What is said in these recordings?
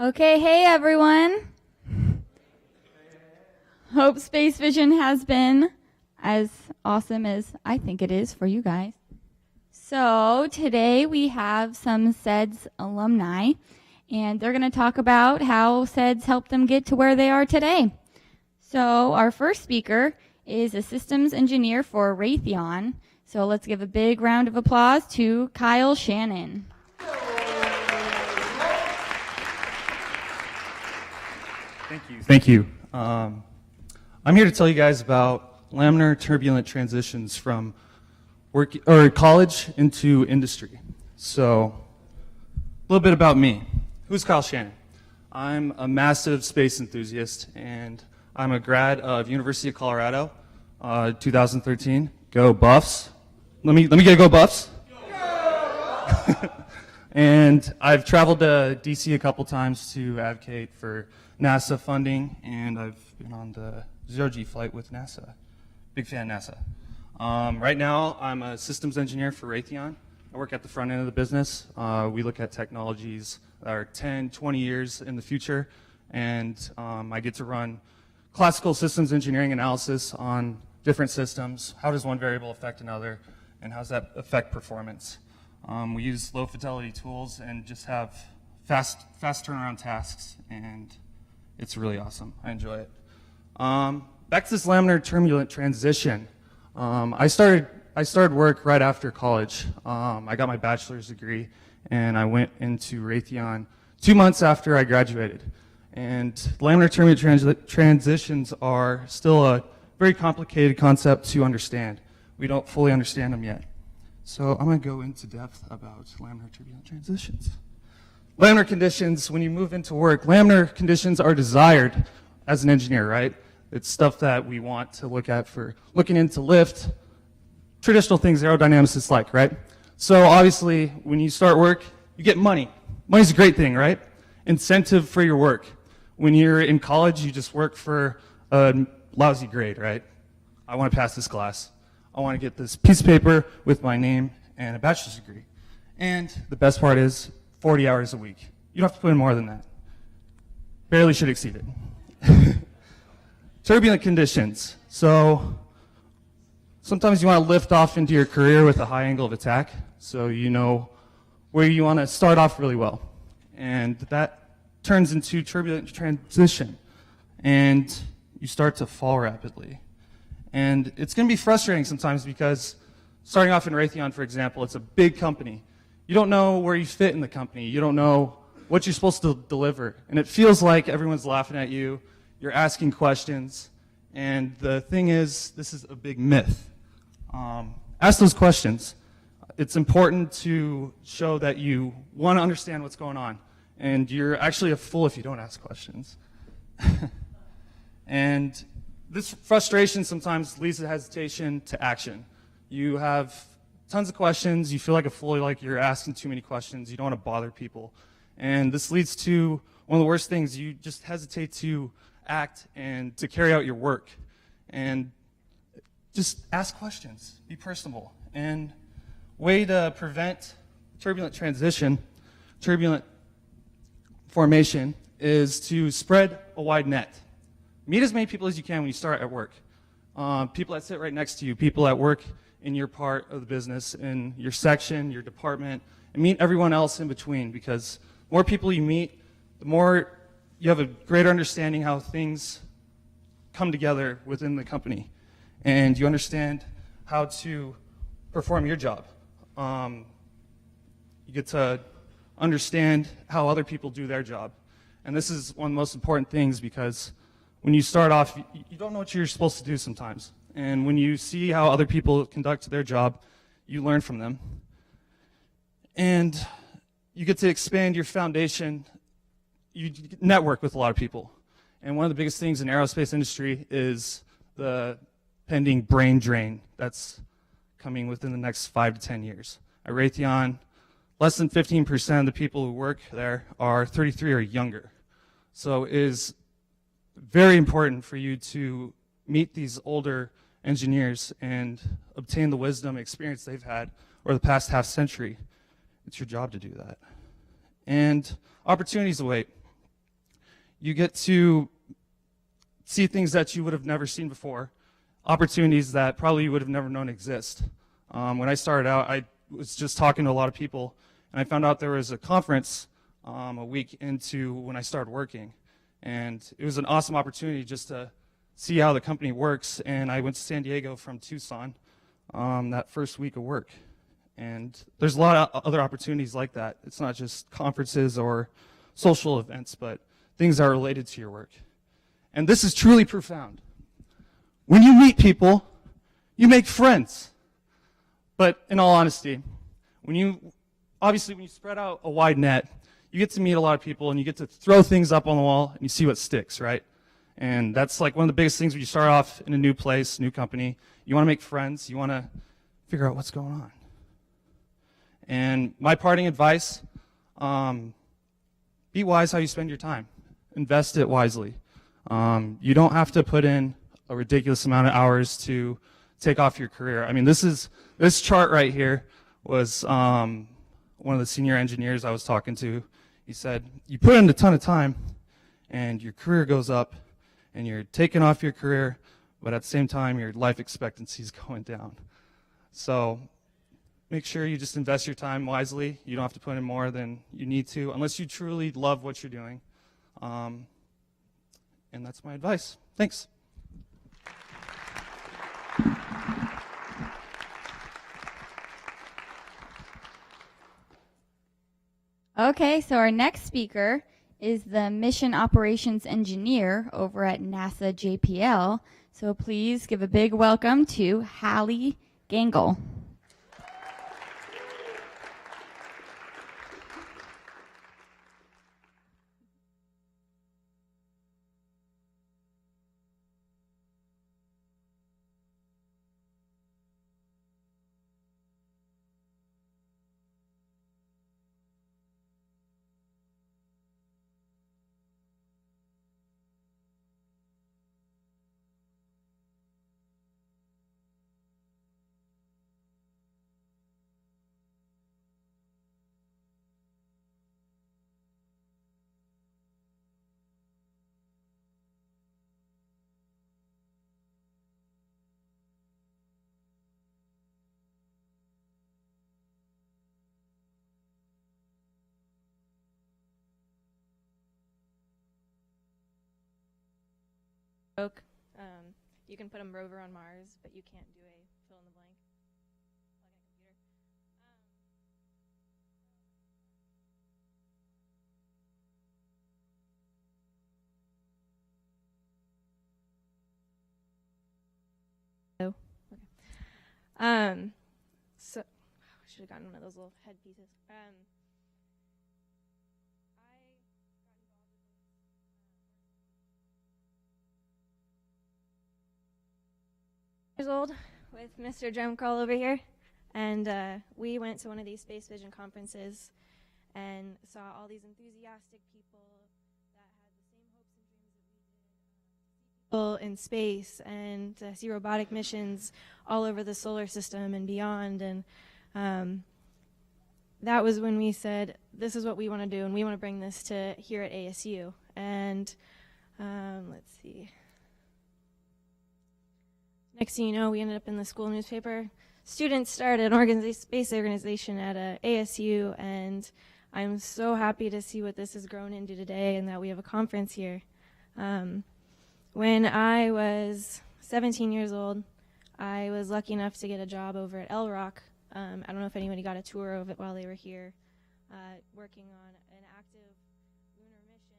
Okay, hey everyone. Hope SpaceVision has been as awesome as I think it is for you guys. So today we have some SEDS alumni, and they're going to talk about how SEDS helped them get to where they are today. So our first speaker is a systems engineer for Raytheon. So let's give a big round of applause to Kyle Shannon. Thank you. I'm here to tell you guys about Laminar turbulent transitions from college into industry. So, a little bit about me. Who's Kyle Shannon? I'm a massive space enthusiast, and I'm a grad of University of Colorado, 2013. Go Buffs! Let me get a go Buffs. And I've traveled to DC a couple times to advocate for NASA funding, and I've been on the zero-G flight with NASA. Big fan of NASA. Right now, I'm a systems engineer for Raytheon. I work at the front end of the business. We look at technologies that are 10, 20 years in the future, and I get to run classical systems engineering analysis on different systems. How does one variable affect another, and how does that affect performance? We use low fidelity tools and just have fast turnaround tasks, and it's really awesome. I enjoy it. Back to this Laminar turbulent transition. I started work right after college. I got my bachelor's degree, and I went into Raytheon 2 months after I graduated. And Laminar turbulent transitions are still a very complicated concept to understand. We don't fully understand them yet. So I'm going to go into depth about laminar turbulent transitions. Laminar conditions, when you move into work, laminar conditions are desired as an engineer, right? It's stuff that we want to look at for looking into lift, traditional things aerodynamicists like, right? So obviously, when you start work, you get money. Money's a great thing, right? Incentive for your work. When you're in college, you just work for a lousy grade, right? I want to pass this class. I want to get this piece of paper with my name and a bachelor's degree. And the best part is 40 hours a week. You don't have to put in more than that. Barely should exceed it. Turbulent conditions. So sometimes you want to lift off into your career with a high angle of attack, so you know where you want to start off really well. And that turns into turbulent transition, and you start to fall rapidly. And it's going to be frustrating sometimes because starting off in Raytheon, for example, it's a big company. You don't know where you fit in the company. You don't know what you're supposed to deliver. And it feels like everyone's laughing at you. You're asking questions. And the thing is, this is a big myth. Ask those questions. It's important to show that you want to understand what's going on. And you're actually a fool if you don't ask questions. And this frustration sometimes leads to hesitation to action. You have tons of questions, you feel like a fool, like you're asking too many questions, you don't want to bother people. And this leads to one of the worst things, you just hesitate to act and to carry out your work. And just ask questions, be personable. And way to prevent turbulent transition, turbulent formation, is to spread a wide net. Meet as many people as you can when you start at work. People that sit right next to you, people that work in your part of the business, in your section, your department, and meet everyone else in between, because the more people you meet, the more you have a greater understanding how things come together within the company, and you understand how to perform your job. You get to understand how other people do their job. And this is one of the most important things, because when you start off, you don't know what you're supposed to do sometimes. And when you see how other people conduct their job, you learn from them. And you get to expand your foundation. You network with a lot of people. And one of the biggest things in the aerospace industry is the pending brain drain that's coming within the next 5 to 10 years. At Raytheon, less than 15% of the people who work there are 33 or younger. So it is very important for you to meet these older engineers and obtain the wisdom and experience they've had over the past half century. It's your job to do that. And opportunities await. You get to see things that you would have never seen before, opportunities that probably you would have never known exist. When I started out, I was just talking to a lot of people, and I found out there was a conference a week into when I started working. And it was an awesome opportunity just to see how the company works. And I went to San Diego from Tucson that first week of work. And there's a lot of other opportunities like that. It's not just conferences or social events, but things that are related to your work. And this is truly profound. When you meet people, you make friends. But in all honesty, when you spread out a wide net, you get to meet a lot of people and you get to throw things up on the wall and you see what sticks, right? And that's like one of the biggest things when you start off in a new place, new company. You want to make friends. You want to figure out what's going on. And my parting advice, be wise how you spend your time. Invest it wisely. You don't have to put in a ridiculous amount of hours to take off your career. I mean, this chart right here was one of the senior engineers I was talking to. He said, you put in a ton of time and your career goes up and you're taking off your career, but at the same time your life expectancy is going down. So make sure you just invest your time wisely. You don't have to put in more than you need to unless you truly love what you're doing. And that's my advice. Thanks. Okay, so our next speaker is the Mission Operations Engineer over at NASA JPL. So please give a big welcome to Hallie Gengl. You can put a rover on Mars, but you can't do a fill in the blank. Plug in a computer. Okay. So I should have gotten one of those little head pieces. Years old with Mr. Crowell over here, and we went to one of these SpaceVision conferences and saw all these enthusiastic people that had the same hopes and dreams that we did, people in space, and see robotic missions all over the solar system and beyond. And that was when we said, this is what we want to do, and we want to bring this to here at ASU. And let's see. Next thing you know, we ended up in the school newspaper. Students started an space organization at ASU, and I'm so happy to see what this has grown into today and that we have a conference here. When I was 17 years old, I was lucky enough to get a job over at L Rock. I don't know if anybody got a tour of it while they were here, working on an active lunar mission.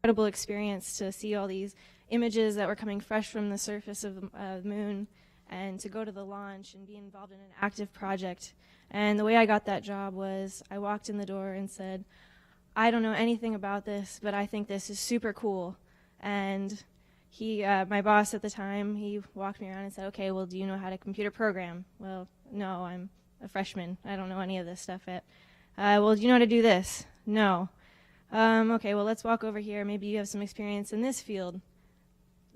Incredible experience to see all these images that were coming fresh from the surface of the moon, and to go to the launch and be involved in an active project. And the way I got that job was I walked in the door and said, I don't know anything about this, but I think this is super cool. And my boss at the time, he walked me around and said, okay, well, do you know how to computer program? Well, no, I'm a freshman. I don't know any of this stuff yet. Well, do you know how to do this? No. Okay, well, let's walk over here. Maybe you have some experience in this field.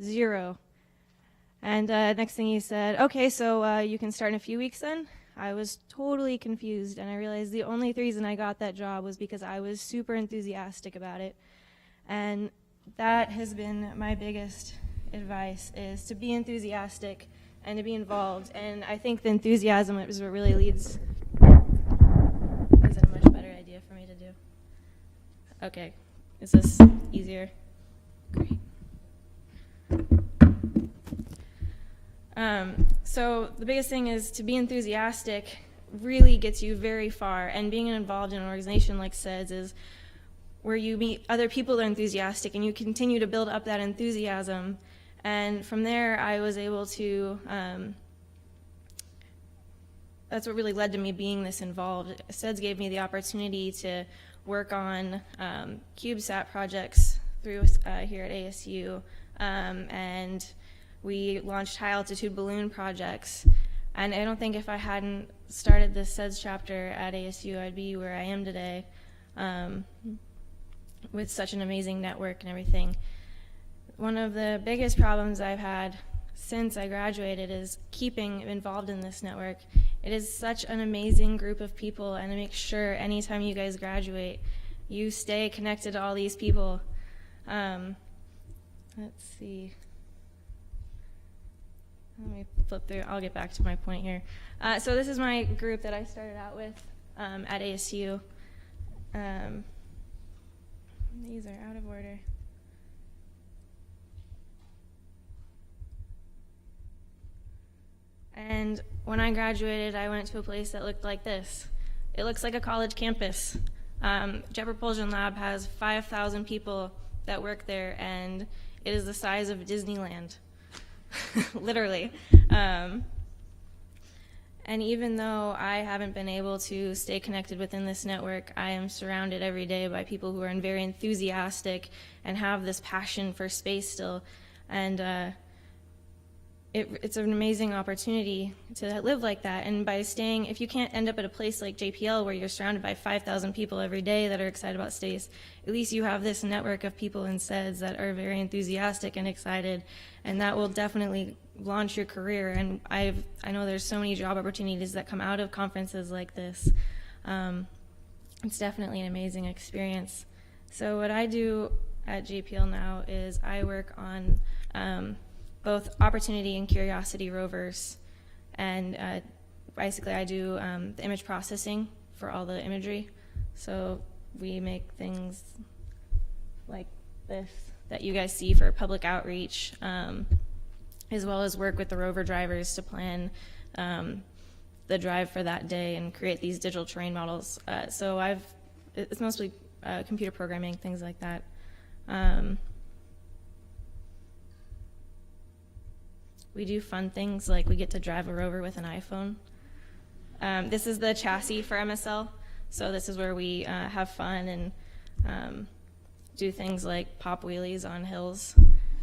0. And next thing he said, okay, so you can start in a few weeks then? I was totally confused, and I realized the only reason I got that job was because I was super enthusiastic about it. And that has been my biggest advice, is to be enthusiastic and to be involved. And I think the enthusiasm is what really leads. Is it a much better idea for me to do? Okay, is this easier? Great. So the biggest thing is to be enthusiastic really gets you very far, and being involved in an organization like SEDS is where you meet other people that are enthusiastic and you continue to build up that enthusiasm. And from there I was able to, that's what really led to me being this involved. SEDS gave me the opportunity to work on CubeSat projects through here at ASU, and we launched high-altitude balloon projects. And I don't think if I hadn't started this SEDS chapter at ASU, I'd be where I am today, with such an amazing network and everything. One of the biggest problems I've had since I graduated is keeping involved in this network. It is such an amazing group of people, and to make sure anytime you guys graduate, you stay connected to all these people. Let's see. Let me flip through. I'll get back to my point here. So this is my group that I started out with at ASU. These are out of order. And when I graduated, I went to a place that looked like this. It looks like a college campus. Jet Propulsion Lab has 5,000 people that work there, and it is the size of Disneyland. Literally. And even though I haven't been able to stay connected within this network, I am surrounded every day by people who are very enthusiastic and have this passion for space still. And it's an amazing opportunity to live like that. And by staying, if you can't end up at a place like JPL where you're surrounded by 5,000 people every day that are excited about space, at least you have this network of people in SEDS that are very enthusiastic and excited, and that will definitely launch your career. And I know there's so many job opportunities that come out of conferences like this. It's definitely an amazing experience. So what I do at JPL now is I work on both Opportunity and Curiosity rovers, and basically I do the image processing for all the imagery. So we make things like this that you guys see for public outreach, as well as work with the rover drivers to plan the drive for that day and create these digital terrain models. So it's mostly computer programming, things like that. We do fun things like we get to drive a rover with an iPhone. This is the chassis for MSL. So this is where we have fun and do things like pop wheelies on hills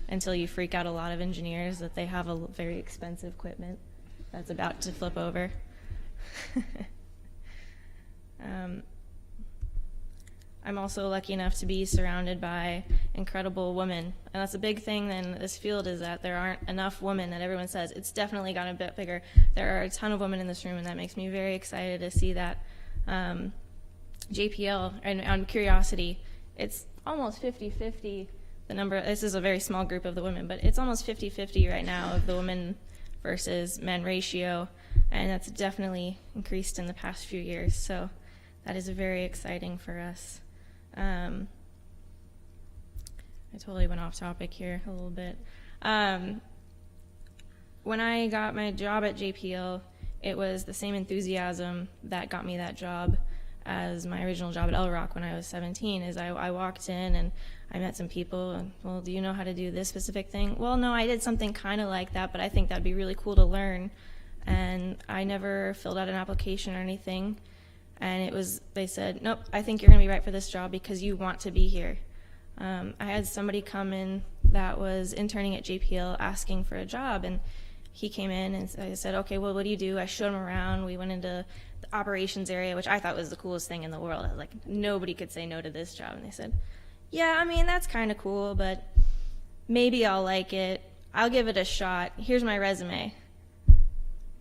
until you freak out a lot of engineers that they have a very expensive equipment that's about to flip over. I'm also lucky enough to be surrounded by incredible women. And that's a big thing in this field, is that there aren't enough women, that everyone says. It's definitely gotten a bit bigger. There are a ton of women in this room, and that makes me very excited to see that. JPL, and on Curiosity, it's almost 50-50, the number. This is a very small group of the women, but it's almost 50-50 right now of the women versus men ratio, and that's definitely increased in the past few years. So that is very exciting for us. I totally went off topic here a little bit. When I got my job at JPL, it was the same enthusiasm that got me that job as my original job at LROC when I was 17. Is I walked in and I met some people, and, well, do you know how to do this specific thing? Well, no, I did something kind of like that, but I think that'd be really cool to learn. And I never filled out an application or anything. And they said, nope, I think you're going to be right for this job because you want to be here. I had somebody come in that was interning at JPL asking for a job, and he came in and I said, okay, well, what do you do? I showed him around. We went into the operations area, which I thought was the coolest thing in the world. I was like, nobody could say no to this job. And they said, yeah, I mean, that's kind of cool, but maybe I'll like it. I'll give it a shot. Here's my resume.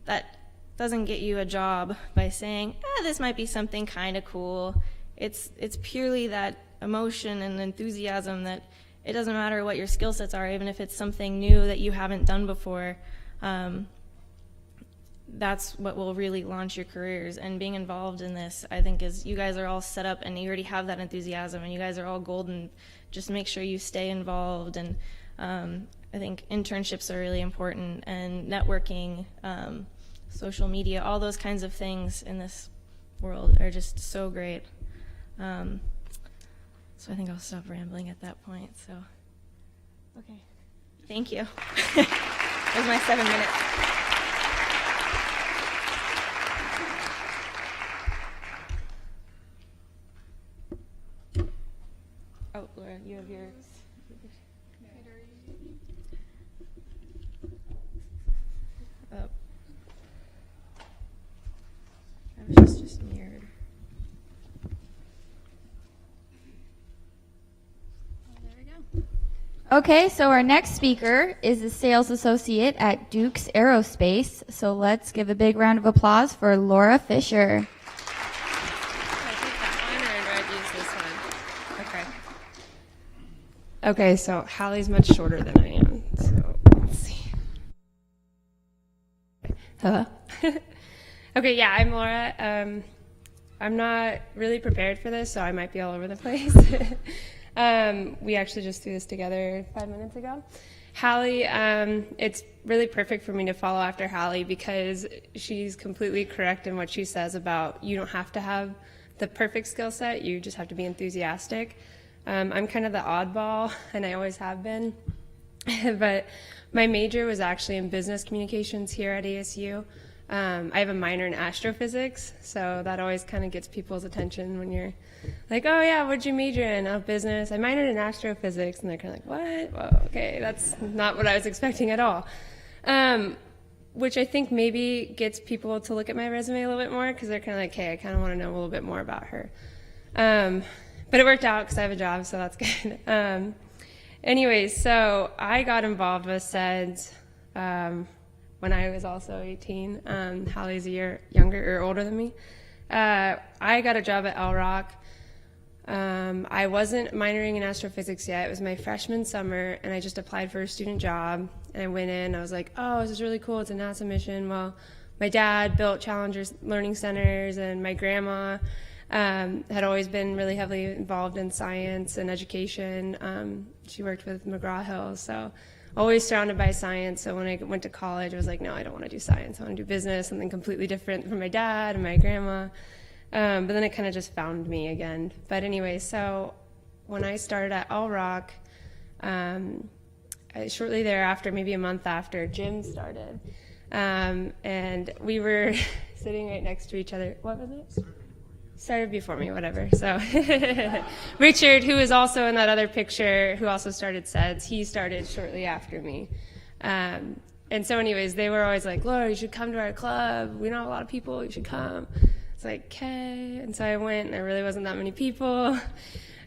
That doesn't get you a job by saying, this might be something kind of cool. It's purely that emotion and enthusiasm that it doesn't matter what your skill sets are, even if it's something new that you haven't done before. That's what will really launch your careers. And being involved in this, I think, is you guys are all set up and you already have that enthusiasm and you guys are all golden. Just make sure you stay involved. And I think internships are really important, and networking, social media, all those kinds of things in this world are just so great. So I think I'll stop rambling at that point. So, okay. Thank you. That was my 7 minutes. Oh, Laura, you have yours. Oh. I was just mirrored. Okay, so our next speaker is a sales associate at Duke's Aerospace. So let's give a big round of applause for Laura Fisher. Okay, so Hallie's much shorter than I am, so let's see. Hello? Okay, yeah, I'm Laura. I'm not really prepared for this, so I might be all over the place. We actually just threw this together 5 minutes ago. Hallie, it's really perfect for me to follow after Hallie because she's completely correct in what she says about you don't have to have the perfect skill set, you just have to be enthusiastic. I'm kind of the oddball, and I always have been, but my major was actually in business communications here at ASU. I have a minor in astrophysics, so that always kind of gets people's attention when you're like, oh yeah, what'd you major in? Oh, business. I minored in astrophysics, and they're kind of like, what? Well, okay, that's not what I was expecting at all. Which I think maybe gets people to look at my resume a little bit more, because they're kind of like, hey, I kind of want to know a little bit more about her. But it worked out because I have a job, so that's good. Anyways, so I got involved with SEDS when I was also 18. Hallie's a year younger or older than me. I got a job at LROC. I wasn't minoring in astrophysics yet. It was my freshman summer, and I just applied for a student job. And I went in. I was like, oh, this is really cool. It's a NASA mission. Well, my dad built Challenger Learning Centers, and my grandma had always been really heavily involved in science and education. She worked with McGraw-Hill, so always surrounded by science. So when I went to college, I was like, no, I don't want to do science. I want to do business, something completely different from my dad and my grandma. But then it kind of just found me again. But anyway, so when I started at LROC, shortly thereafter, maybe a month after, Jim started. And we were sitting right next to each other. What was it? Started before me, whatever. So Richard, who is also in that other picture, who also started SEDS, he started shortly after me. And so anyways, they were always like, Laura, you should come to our club. We don't have a lot of people. You should come. It's like, okay. And so I went, and there really wasn't that many people.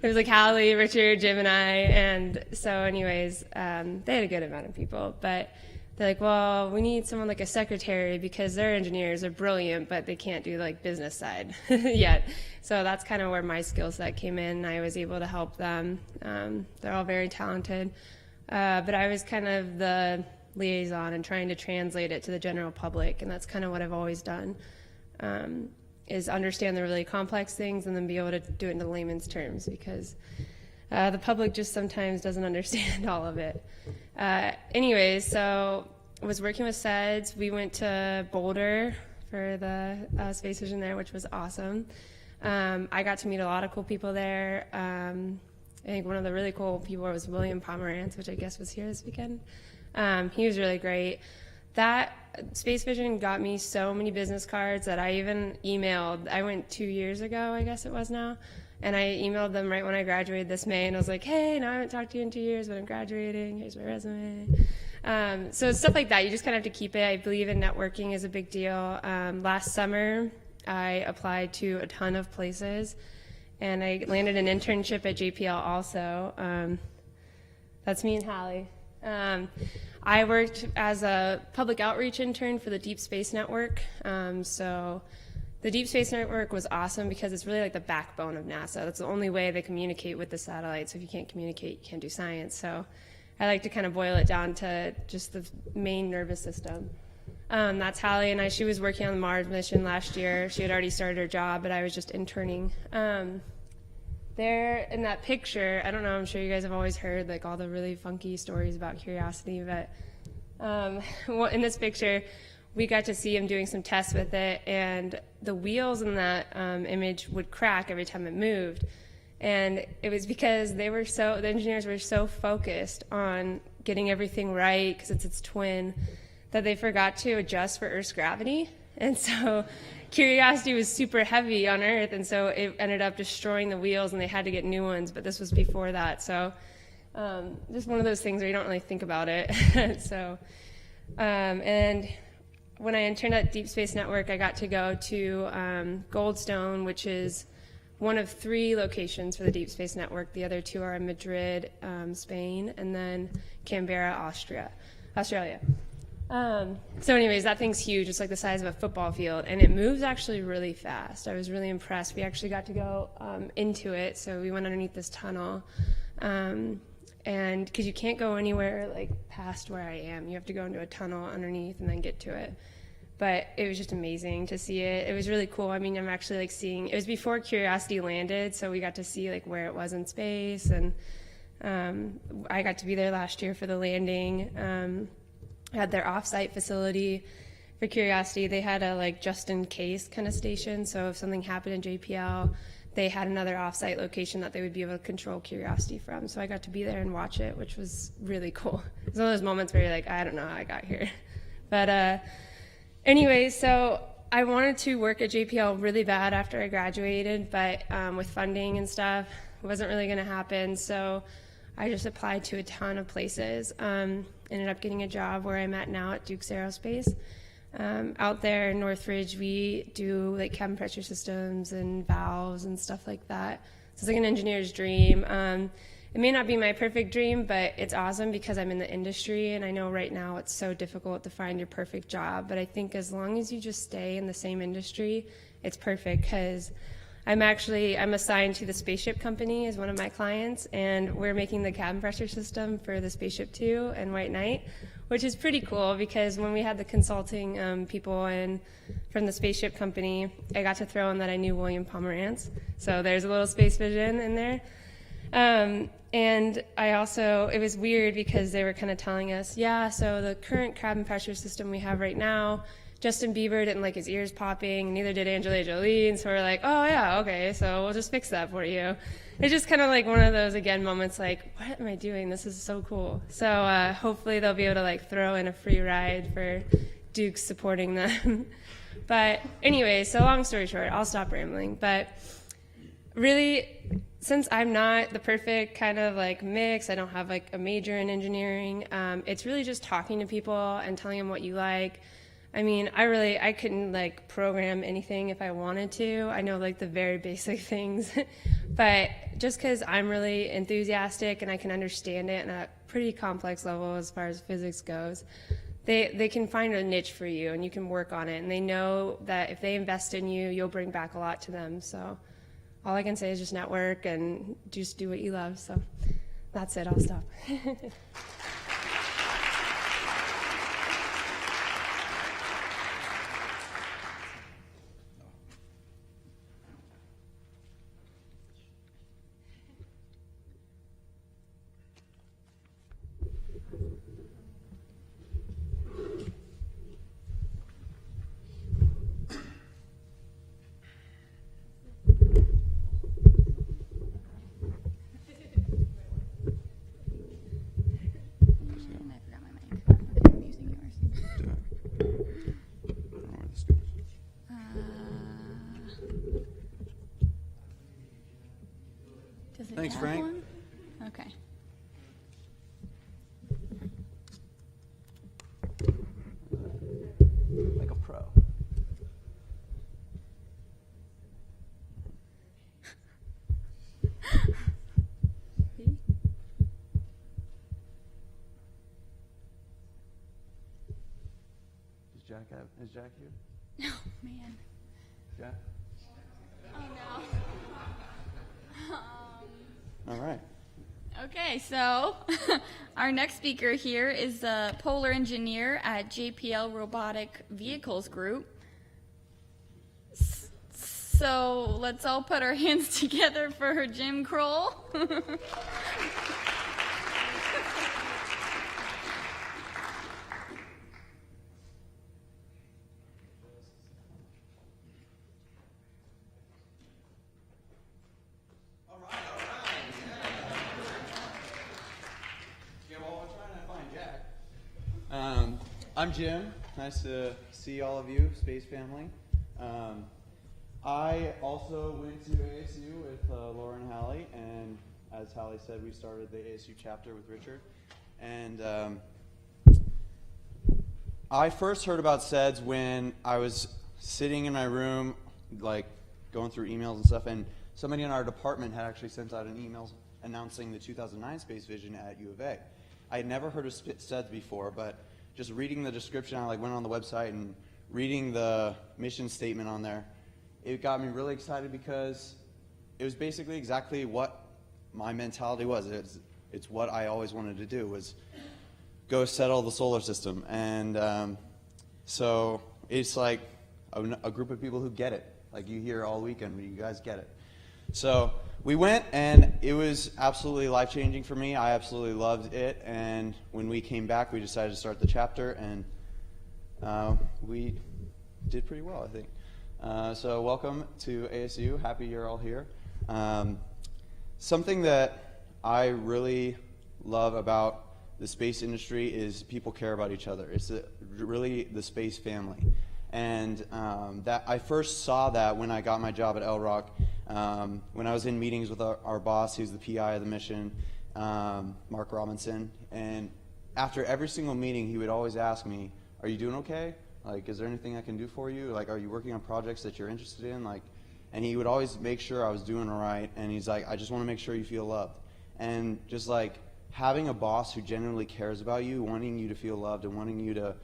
It was like Hallie, Richard, Jim, and I. And so anyways, they had a good amount of people. But they're like, well, we need someone like a secretary because their engineers are brilliant, but they can't do like business side yet. So that's kind of where my skill set came in. I was able to help them. They're all very talented. But I was kind of the liaison and trying to translate it to the general public. And that's kind of what I've always done, is understand the really complex things and then be able to do it in layman's terms, because the public just sometimes doesn't understand all of it. Anyways, so I was working with SEDS. We went to Boulder for the SpaceVision there, which was awesome. I got to meet a lot of cool people there. I think one of the really cool people was William Pomerantz, which I guess was here this weekend. He was really great. That SpaceVision got me so many business cards that I even emailed. I went 2 years ago, I guess it was now. And I emailed them right when I graduated this May, and I was like, hey, now I haven't talked to you in 2 years, but I'm graduating. Here's my resume. So stuff like that. You just kind of have to keep it. I believe in networking is a big deal. Last summer, I applied to a ton of places, and I landed an internship at JPL also. That's me and Hallie. I worked as a public outreach intern for the Deep Space Network. So the Deep Space Network was awesome because it's really like the backbone of NASA. That's the only way they communicate with the satellites. So if you can't communicate, you can't do science. So I like to kind of boil it down to just the main nervous system. That's Hallie and I. She was working on the Mars mission last year. She had already started her job, but I was just interning. There in that picture, I don't know, I'm sure you guys have always heard like all the really funky stories about Curiosity, but in this picture, we got to see him doing some tests with it, and the wheels in that image would crack every time it moved. And it was because the engineers were so focused on getting everything right, because it's its twin, that they forgot to adjust for Earth's gravity. And so Curiosity was super heavy on Earth, and so it ended up destroying the wheels, and they had to get new ones, but this was before that. So just one of those things where you don't really think about it. So, and when I interned at Deep Space Network, I got to go to Goldstone, which is one of 3 locations for the Deep Space Network. The other 2 are in Madrid, Spain, and then Canberra, Australia. So anyways, that thing's huge. It's like the size of a football field, and it moves actually really fast. I was really impressed. We actually got to go into it, so we went underneath this tunnel. And because you can't go anywhere like past where I am, you have to go into a tunnel underneath and then get to it. But it was just amazing to see it. It was really cool. I mean, I'm actually like seeing, it was before Curiosity landed, so we got to see like where it was in space, and I got to be there last year for the landing. Had their off-site facility for Curiosity. They had a like just-in-case kind of station, so if something happened in JPL, they had another off-site location that they would be able to control Curiosity from. So I got to be there and watch it, which was really cool. It's one of those moments where you're like, I don't know how I got here. But anyways, so I wanted to work at JPL really bad after I graduated, but with funding and stuff, it wasn't really going to happen. So I just applied to a ton of places. Ended up getting a job where I'm at now at Duke's Aerospace. Out there in Northridge, we do like cabin pressure systems and valves and stuff like that. So it's like an engineer's dream. It may not be my perfect dream, but it's awesome because I'm in the industry, and I know right now it's so difficult to find your perfect job. But I think as long as you just stay in the same industry, it's perfect, because I'm assigned to the spaceship company as one of my clients, and we're making the cabin pressure system for the Spaceship Two and White Knight, which is pretty cool because when we had the consulting people in from the spaceship company, I got to throw in that I knew William Pomerantz, so there's a little SpaceVision in there. And I also, it was weird because they were kind of telling us, yeah, so the current cabin pressure system we have right now, Justin Bieber didn't like his ears popping, neither did Angelina Jolie, and so we're like, oh yeah, okay, so we'll just fix that for you. It's just kind of like one of those, again, moments like, what am I doing? This is so cool. So hopefully they'll be able to like throw in a free ride for Duke supporting them. But anyway, so long story short, I'll stop rambling. But really, since I'm not the perfect kind of like mix, I don't have like a major in engineering, it's really just talking to people and telling them what you like. I mean, I couldn't like program anything if I wanted to. I know like the very basic things, but just because I'm really enthusiastic and I can understand it at a pretty complex level as far as physics goes, they can find a niche for you and you can work on it. And they know that if they invest in you, you'll bring back a lot to them. So all I can say is just network and just do what you love. So that's it. I'll stop. Thanks, Frank. One? Okay. Like a pro. Is Jack here? No, man. Jack? Oh, no. All right. Okay, so our next speaker here is the polar engineer at JPL Robotic Vehicles Group. So let's all put our hands together for Jim Crowell. I'm Jim. Nice to see all of you, Space family. I also went to ASU with Laura and Hallie, and as Hallie said, we started the ASU chapter with Richard. And I first heard about SEDS when I was sitting in my room, like going through emails and stuff, and somebody in our department had actually sent out an email announcing the 2009 SpaceVision at U of A. I had never heard of SEDS before, but just reading the description, I went on the website and reading the mission statement on there, it got me really excited because it was basically exactly what my mentality was. It's what I always wanted to do, was go settle the solar system. And so it's like a group of people who get it. Like you hear all weekend, but you guys get it. So we went, and it was absolutely life-changing for me. I absolutely loved it. And when we came back, we decided to start the chapter, and we did pretty well, I think. So welcome to ASU. Happy you're all here. Something that I really love about the space industry is people care about each other. It's really the space family. And that I first saw that when I got my job at LROC, when I was in meetings with our boss, who's the PI of the mission, Mark Robinson. And after every single meeting, he would always ask me, "Are you doing okay? Like, is there anything I can do for you? Like, are you working on projects that you're interested in?" Like, and he would always make sure I was doing all right. And he's like, "I just want to make sure you feel loved." And just like having a boss who genuinely cares about you, wanting you to feel loved and wanting you to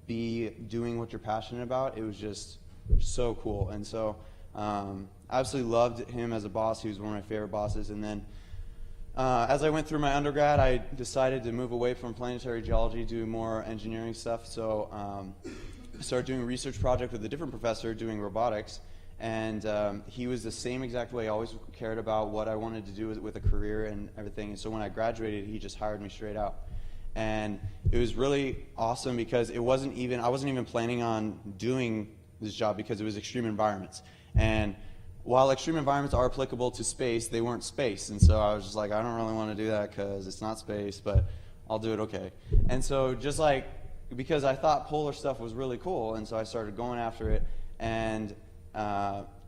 be doing what you're passionate about, it was just so cool. And so I absolutely loved him as a boss. He was one of my favorite bosses. And then as I went through my undergrad, I decided to move away from planetary geology, do more engineering stuff. So I started doing a research project with a different professor doing robotics. And he was the same exact way. Always cared about what I wanted to do with a career and everything. And so when I graduated, he just hired me straight out. And it was really awesome because I wasn't even planning on doing this job because it was extreme environments. And while extreme environments are applicable to space, they weren't space. And so I was just like, I don't really want to do that because it's not space, but I'll do it okay. And so just like, because I thought polar stuff was really cool, and so I started going after it. And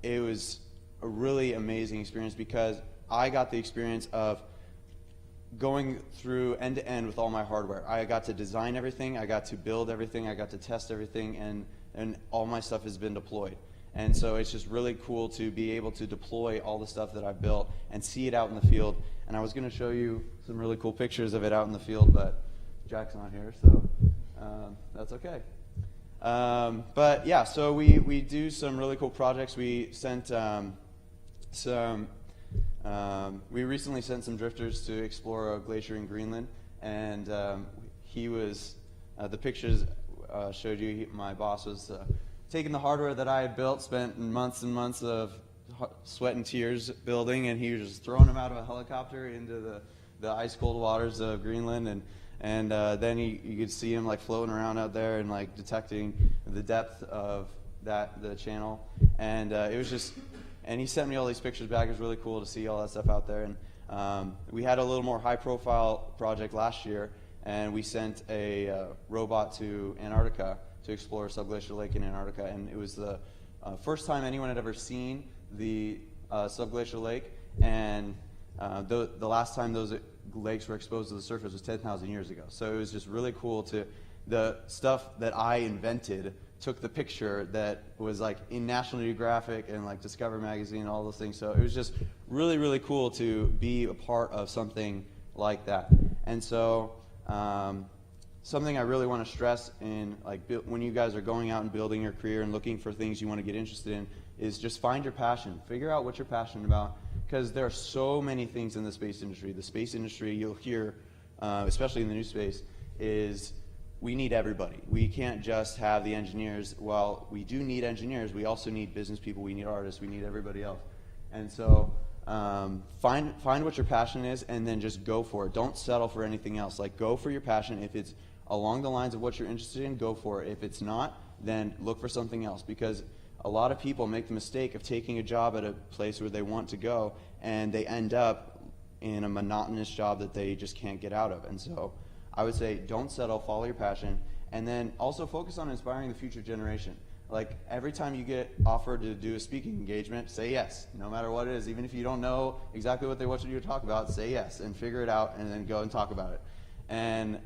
it was a really amazing experience because I got the experience of going through end to end with all my hardware. I got to design everything, I got to build everything, I got to test everything, and all my stuff has been deployed. And so it's just really cool to be able to deploy all the stuff that I've built and see it out in the field. And I was going to show you some really cool pictures of it out in the field, but Jack's not here, so that's okay. But yeah, so we do some really cool projects. We sent we recently sent some drifters to explore a glacier in Greenland, and he was, the pictures showed you, my boss was taking the hardware that I had built, spent months and months of sweat and tears building, and he was just throwing them out of a helicopter into the ice cold waters of Greenland, and then you could see him like floating around out there and like detecting the depth of the channel, and it was just, and he sent me all these pictures back. It was really cool to see all that stuff out there. And we had a little more high profile project last year, and we sent a robot to Antarctica to explore Subglacial Lake in Antarctica, and it was the first time anyone had ever seen the Subglacial Lake, and the last time those lakes were exposed to the surface was 10,000 years ago. So it was just really cool to, the stuff that I invented took the picture that was like in National Geographic and like Discover magazine and all those things. So it was just really, really cool to be a part of something like that. And so something I really want to stress in when you guys are going out and building your career and looking for things you want to get interested in is just find your passion. Figure out what you're passionate about, because there are so many things in the space industry. The space industry, you'll hear, especially in the new space, is we need everybody. We can't just have the engineers. While we do need engineers, we also need business people, we need artists, we need everybody else. And so find what your passion is and then just go for it. Don't settle for anything else. Like, go for your passion. If it's along the lines of what you're interested in, go for it. If it's not, then look for something else, because a lot of people make the mistake of taking a job at a place where they want to go, and they end up in a monotonous job that they just can't get out of. And so I would say don't settle, follow your passion, and then also focus on inspiring the future generation. Like, every time you get offered to do a speaking engagement, say yes, no matter what it is. Even if you don't know exactly what they want you to talk about, say yes and figure it out, and then go and talk about it. And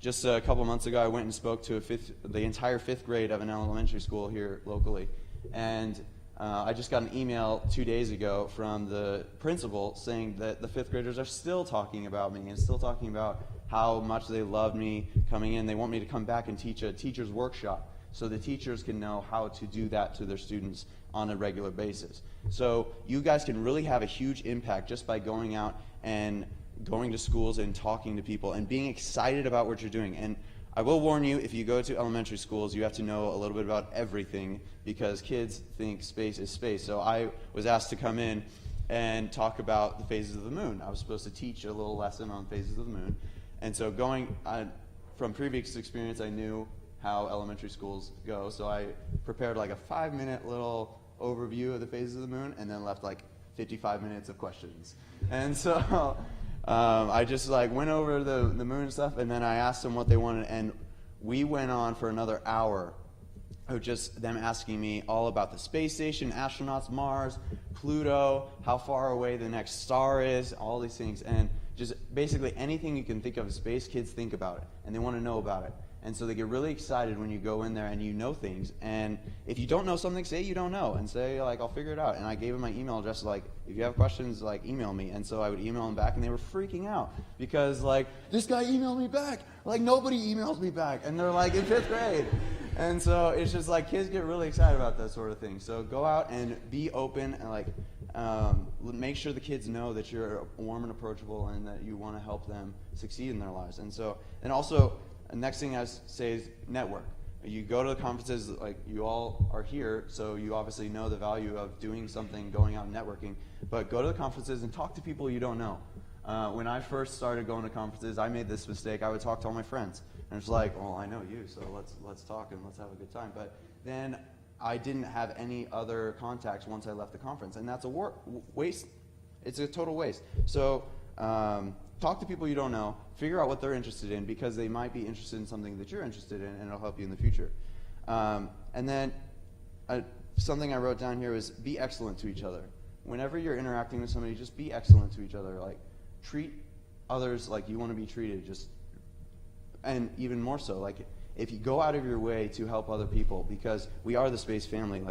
just a couple months ago, I went and spoke to the entire fifth grade of an elementary school here locally. And I just got an email 2 days ago from the principal saying that the fifth graders are still talking about me and still talking about how much they loved me coming in. They want me to come back and teach a teacher's workshop so the teachers can know how to do that to their students on a regular basis. So you guys can really have a huge impact just by going out and going to schools and talking to people and being excited about what you're doing. And I will warn you, if you go to elementary schools, you have to know a little bit about everything, because kids think space is space. So I was asked to come in and talk about the phases of the moon. I was supposed to teach a little lesson on phases of the moon. And so from previous experience, I knew how elementary schools go. So I prepared like a 5-minute little overview of the phases of the moon and then left like 55 minutes of questions. And so I just went over the moon and stuff, and then I asked them what they wanted, and we went on for another hour of just them asking me all about the space station, astronauts, Mars, Pluto, how far away the next star is, all these things. And just basically anything you can think of in space, kids think about it, and they want to know about it. And so they get really excited when you go in there and you know things. And if you don't know something, say you don't know, and say, I'll figure it out. And I gave them my email address, if you have questions, email me. And so I would email them back, and they were freaking out because, this guy emailed me back. Nobody emails me back. And they're, in 5th grade. And so it's just, kids get really excited about that sort of thing. So go out and be open and, make sure the kids know that you're warm and approachable and that you want to help them succeed in their lives. And also, the next thing I say is network. You go to the conferences, you all are here, so you obviously know the value of doing something, going out and networking. But go to the conferences and talk to people you don't know. When I first started going to conferences, I made this mistake. I would talk to all my friends. And it's well, I know you, so let's talk and let's have a good time. But then I didn't have any other contacts once I left the conference. And that's a waste. It's a total waste. So talk to people you don't know. Figure out what they're interested in, because they might be interested in something that you're interested in, and it'll help you in the future. And then something I wrote down here was be excellent to each other. Whenever you're interacting with somebody, just be excellent to each other. Treat others like you want to be treated. And even more so, if you go out of your way to help other people, because we are the space family.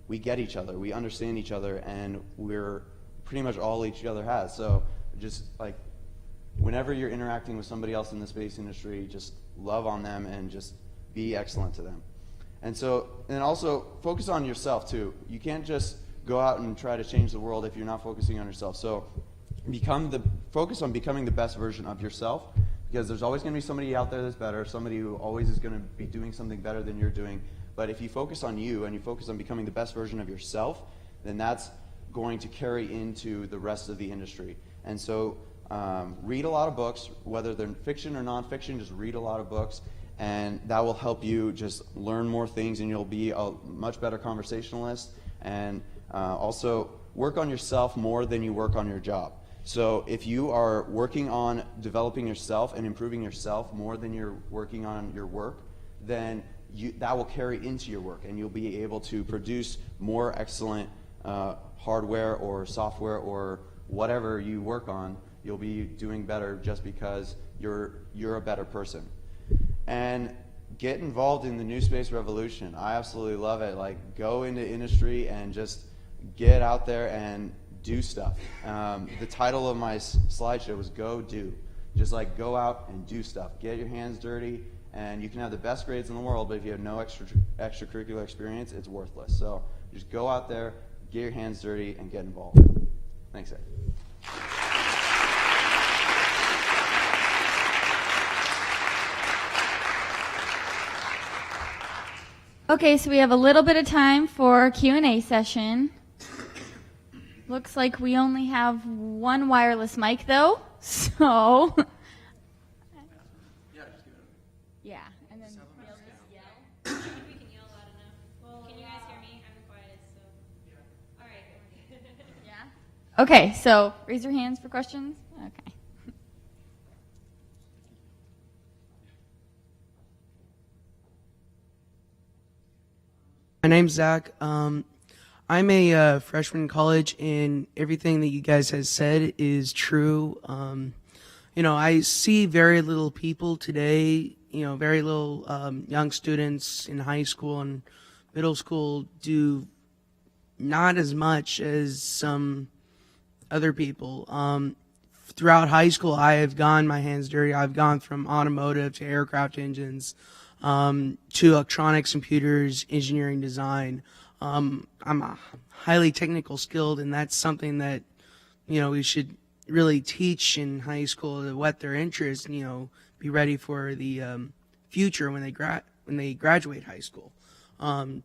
We get each other, we understand each other, and we're pretty much all each other has. So just whenever you're interacting with somebody else in the space industry, just love on them and just be excellent to them. And also focus on yourself too. You can't just go out and try to change the world if you're not focusing on yourself. So focus on becoming the best version of yourself, because there's always going to be somebody out there that's better, somebody who always is going to be doing something better than you're doing. But if you focus on you and you focus on becoming the best version of yourself, then that's going to carry into the rest of the industry. And so read a lot of books, whether they're fiction or nonfiction. Just read a lot of books, and that will help you just learn more things, and you'll be a much better conversationalist. And also work on yourself more than you work on your job. So if you are working on developing yourself and improving yourself more than you're working on your work, then that will carry into your work, and you'll be able to produce more excellent hardware or software or whatever you work on. You'll be doing better just because you're a better person. And get involved in the new space revolution. I absolutely love it. Go into industry and just get out there and do stuff. The title of my slideshow was Go Do. Just like go out and do stuff. Get your hands dirty, and you can have the best grades in the world, but if you have no extracurricular experience, it's worthless. So just go out there, get your hands dirty, and get involved. Thanks, Ed. Okay, so we have a little bit of time for Q&A session. Looks like we only have one wireless mic, though, so... Yeah, and then we'll just yell. I think we can yell loud enough. Can you guys hear me? I'm the quietest, so. All right. Yeah? Okay, so raise your hands for questions. Okay. My name's Zach. I'm a freshman in college, and everything that you guys have said is true. I see very little people today, very little young students in high school and middle school do not as much as some other people. Throughout high school, I have gotten my hands dirty. I've gone from automotive to aircraft engines, to electronics, computers, engineering, design. I'm a highly technical skilled, and that's something that, we should really teach in high school to whet their interest, be ready for the future when they graduate high school. I've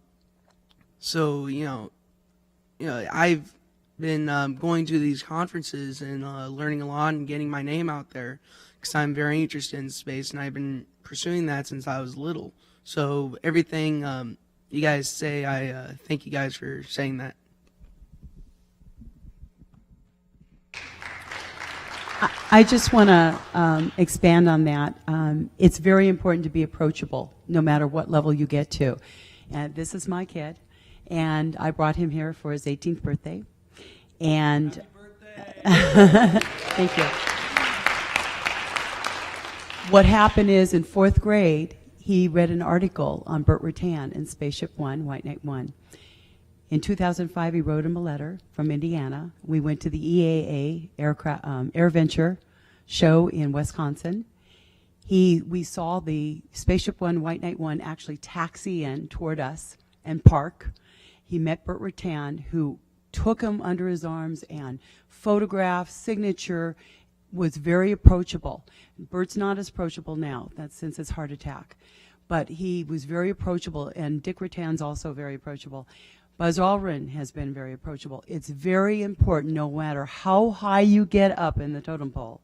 been going to these conferences and learning a lot and getting my name out there because I'm very interested in space, and I've been pursuing that since I was little. So everything you guys say, I thank you guys for saying that. I just want to expand on that. It's very important to be approachable, no matter what level you get to. And this is my kid, and I brought him here for his 18th birthday. And thank you. What happened is in 4th grade, he read an article on Burt Rutan in Spaceship One, White Knight 1. In 2005, he wrote him a letter from Indiana. We went to the EAA Air Venture show in Wisconsin. We saw the Spaceship One, White Knight 1 actually taxi in toward us and park. He met Burt Rutan, who took him under his arms and photographed, signature, was very approachable. Bert's not as approachable now, that's since his heart attack. But he was very approachable, and Dick Rutan's also very approachable. Buzz Aldrin has been very approachable. It's very important, no matter how high you get up in the totem pole,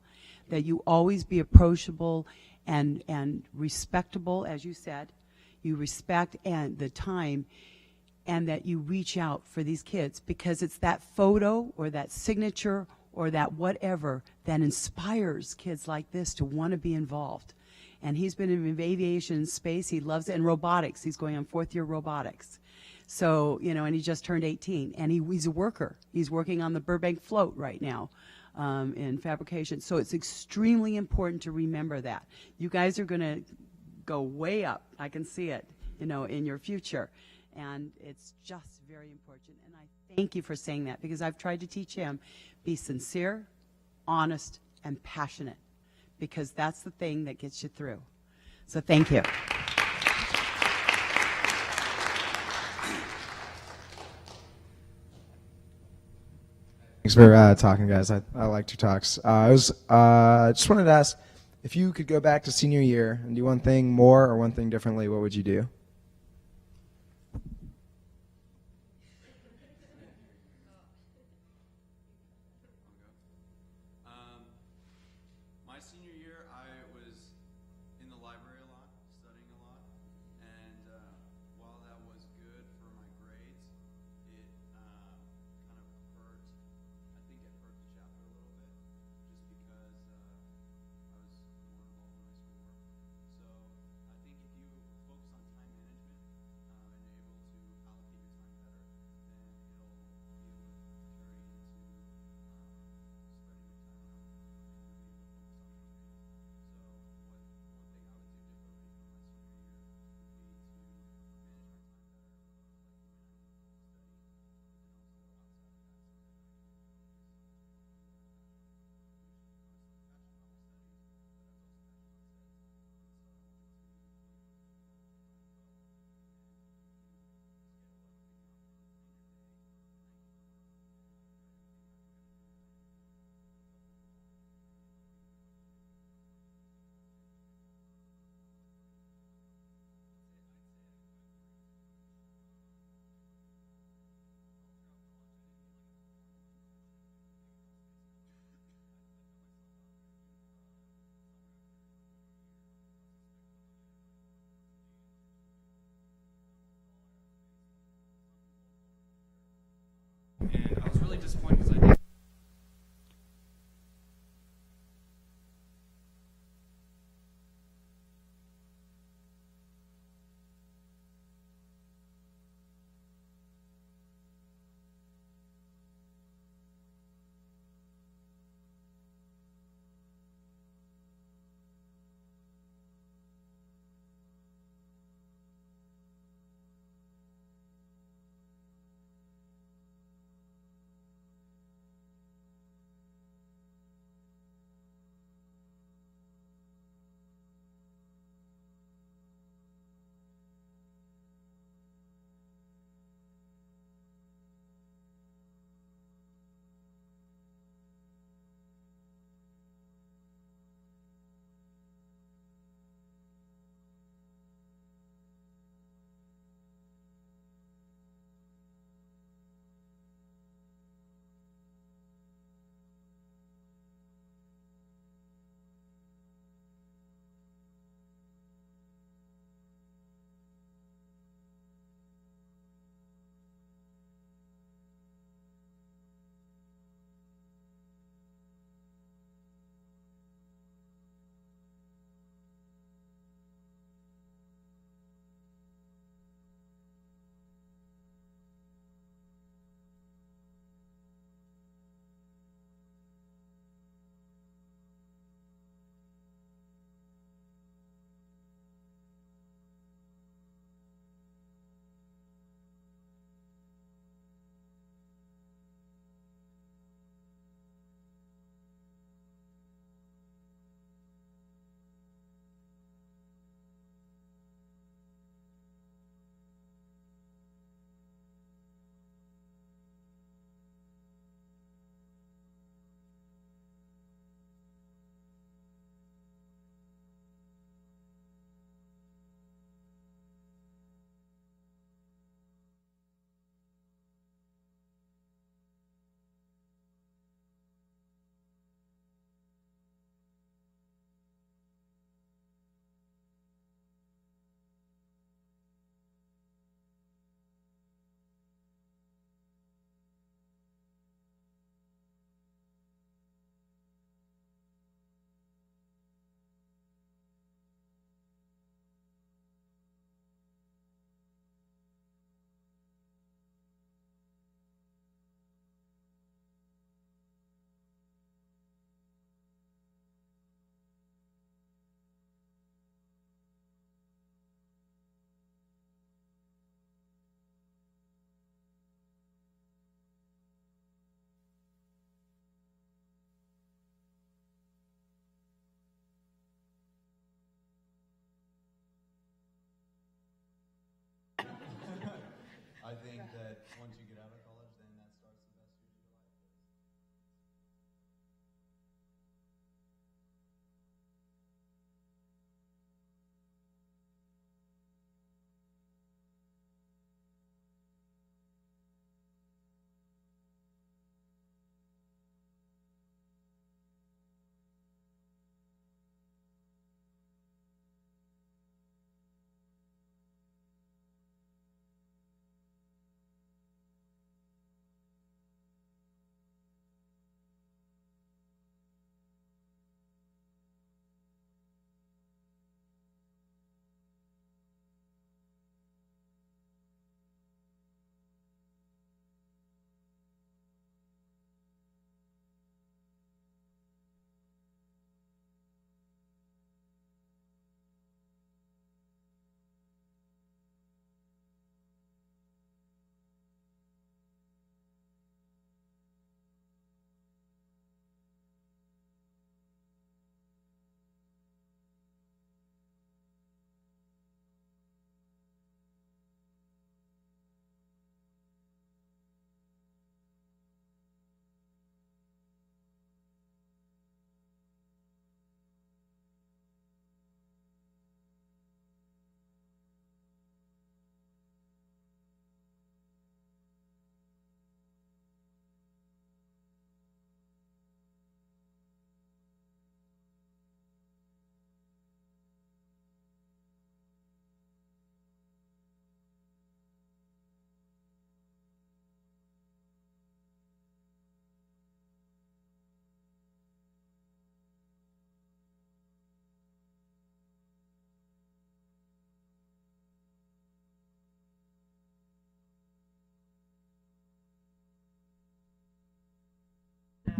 that you always be approachable and respectable, as you said. You respect and the time, and that you reach out for these kids, because it's that photo or that signature or that whatever that inspires kids like this to want to be involved. And he's been in aviation and space. He loves it. And robotics. He's going on 4th year robotics. So, and he just turned 18. And he's a worker. He's working on the Burbank float right now in fabrication. So it's extremely important to remember that. You guys are going to go way up. I can see it, in your future. And it's just very important. And I thank you for saying that, because I've tried to teach him, be sincere, honest, and passionate, because that's the thing that gets you through. So thank you. Thanks for talking, guys. I liked your talks. I just wanted to ask, if you could go back to senior year and do one thing more or one thing differently, what would you do? My senior year, I was in the library a lot, studying a lot, and while that was good for my grades, it kind of hurt. I think it hurt the chapter a little bit, just because I was more involved in my schoolwork. So I think if you focus on time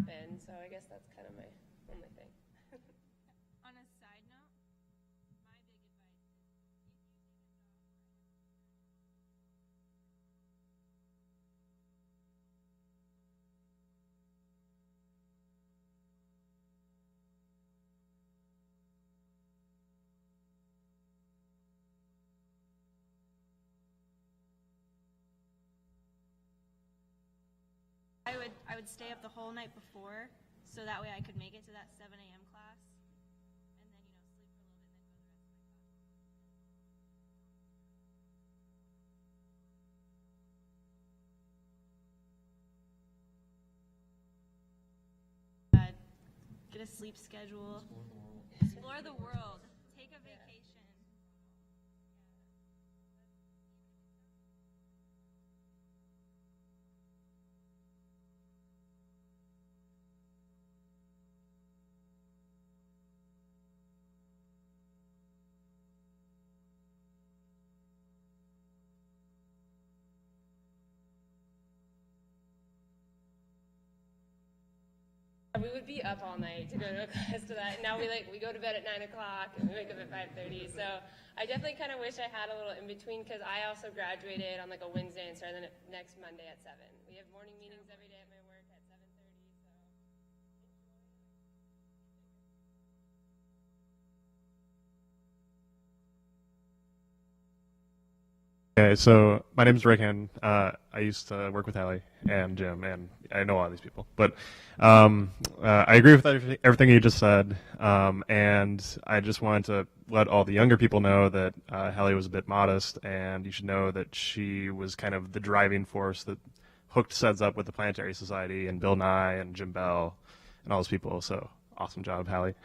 happen. So I guess that's kind of my only thing. On a side note, my big advice is I would stay up the whole night before, so that way I could make it to that 7 a.m. class, and then sleep for a little bit, and then go to the rest of my class. Get a sleep schedule. Explore the world. Take a vacation. We would be up all night to go to a class to that. And now we go to bed at 9 o'clock and we wake up at 5:30. So I definitely kind of wish I had a little in between, because I also graduated on like a Wednesday and started the next Monday at 7. We have morning meetings every day at my work at 7:30. So. Okay, so my name is Raytheon. I used to work with Hallie and Jim, and I know a lot of these people. But I agree with everything you just said, and I just wanted to let all the younger people know that Hallie was a bit modest, and you should know that she was kind of the driving force that hooked SEDS up with the Planetary Society and Bill Nye and Jim Bell and all those people. So awesome job, Hallie.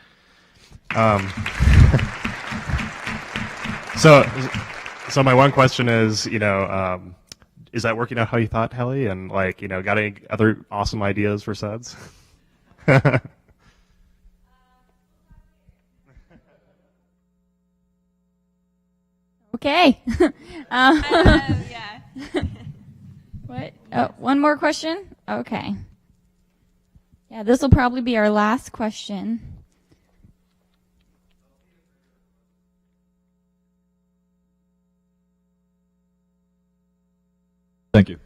So my one question is, is that working out how you thought, Hallie? And got any other awesome ideas for SEDS? Okay. Yeah. What? Oh, one more question? Okay. Yeah, this will probably be our last question. Thank you.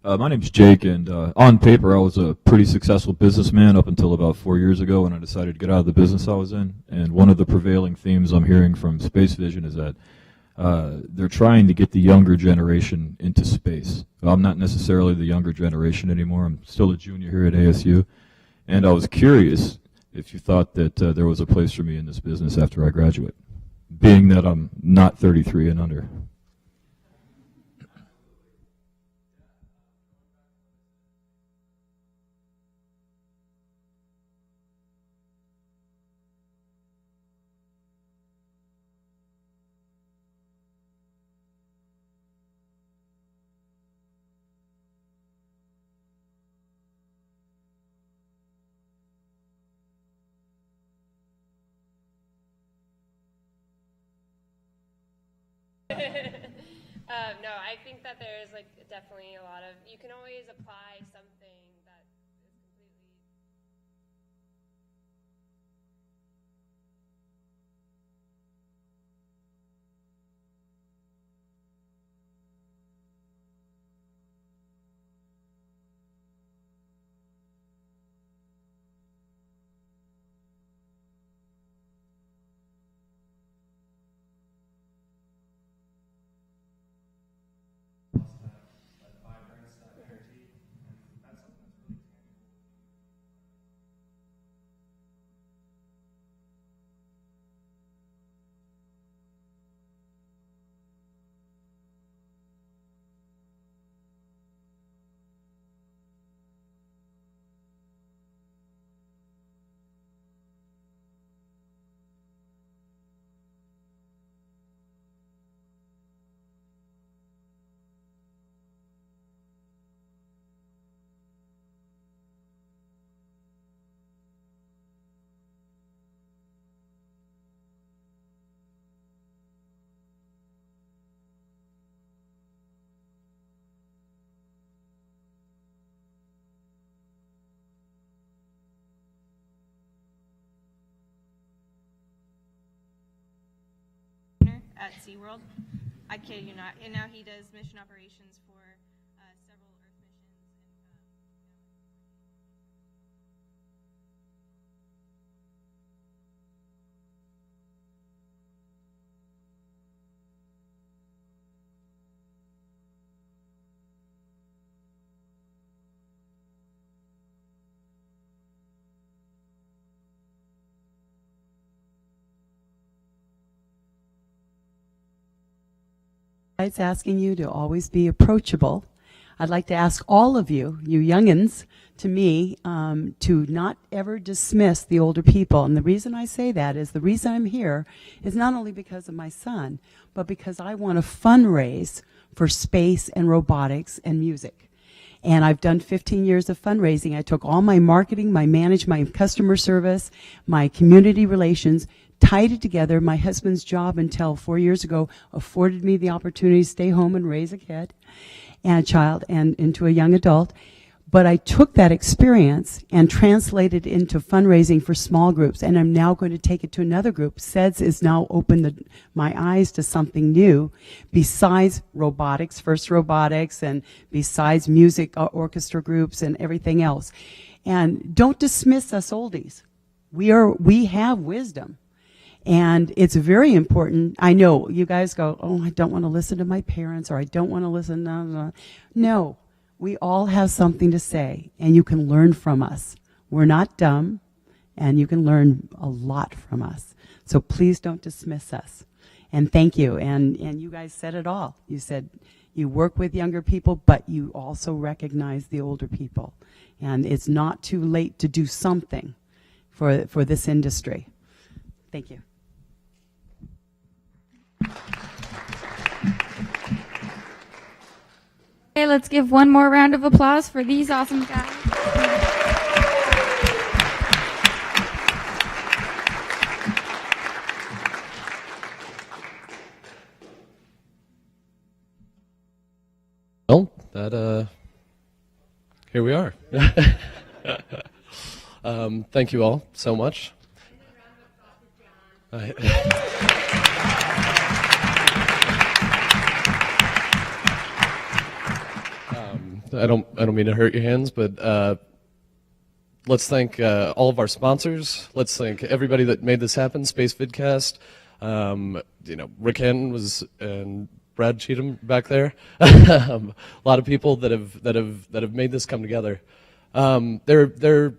My name's Jake, and on paper, I was a pretty successful businessman up until about 4 years ago when I decided to get out of the business I was in. And one of the prevailing themes I'm hearing from SpaceVision is that they're trying to get the younger generation into space. Well, I'm not necessarily the younger generation anymore. I'm still a junior here at ASU. And I was curious if you thought that there was a place for me in this business after I graduate, being that I'm not 33 and under. No, I think that there is definitely a lot of, you can always apply something that is completely. at SeaWorld. I kid you not. And now he does mission operations for several Earth missions. It's asking you to always be approachable. I'd like to ask all of you, you youngins, to me, to not ever dismiss the older people. And the reason I say that is the reason I'm here is not only because of my son, but because I want to fundraise for space and robotics and music. And I've done 15 years of fundraising. I took all my marketing, my management, my customer service, my community relations, tied it together. My husband's job until 4 years ago afforded me the opportunity to stay home and raise a kid and a child and into a young adult. But I took that experience and translated it into fundraising for small groups, and I'm now going to take it to another group. SEDS is now opened my eyes to something new besides robotics, FIRST Robotics, and besides music orchestra groups and everything else. And don't dismiss us oldies. We have wisdom. And it's very important. I know you guys go, oh, I don't want to listen to my parents, or I don't want to listen. No, we all have something to say, and you can learn from us. We're not dumb, and you can learn a lot from us. So please don't dismiss us. And thank you. And you guys said it all. You said you work with younger people, but you also recognize the older people. And it's not too late to do something for this industry. Thank you. Okay, let's give one more round of applause for these awesome guys. Well, that here we are. Thank you all so much. I don't mean to hurt your hands, but let's thank all of our sponsors. Let's thank everybody that made this happen. Space Vidcast, Rick Hannon was and Brad Cheatham back there. A lot of people that have made this come together. There are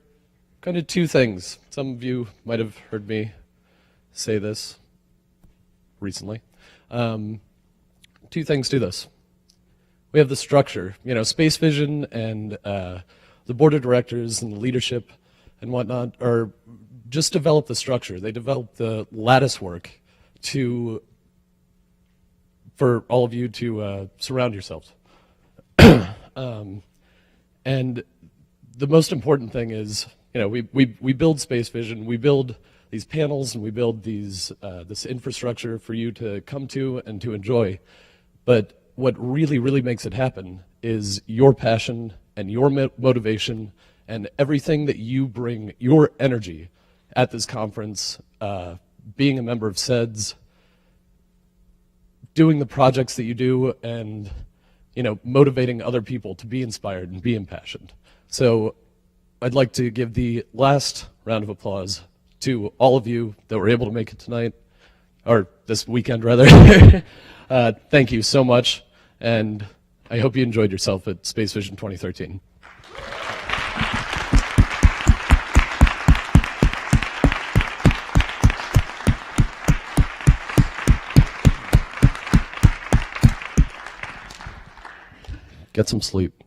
kind of two things. Some of you might have heard me say this recently. Two things to this. We have the structure, SpaceVision and the board of directors and the leadership and whatnot are just develop the structure. They develop the lattice work for all of you to surround yourselves. And the most important thing is, we build SpaceVision, we build these panels, and we build this infrastructure for you to come to and to enjoy. But what really, really makes it happen is your passion and your motivation and everything that you bring, your energy at this conference, being a member of SEDS, doing the projects that you do, and motivating other people to be inspired and be impassioned. So I'd like to give the last round of applause to all of you that were able to make it tonight, or this weekend rather. Thank you so much, and I hope you enjoyed yourself at SpaceVision 2013. Get some sleep.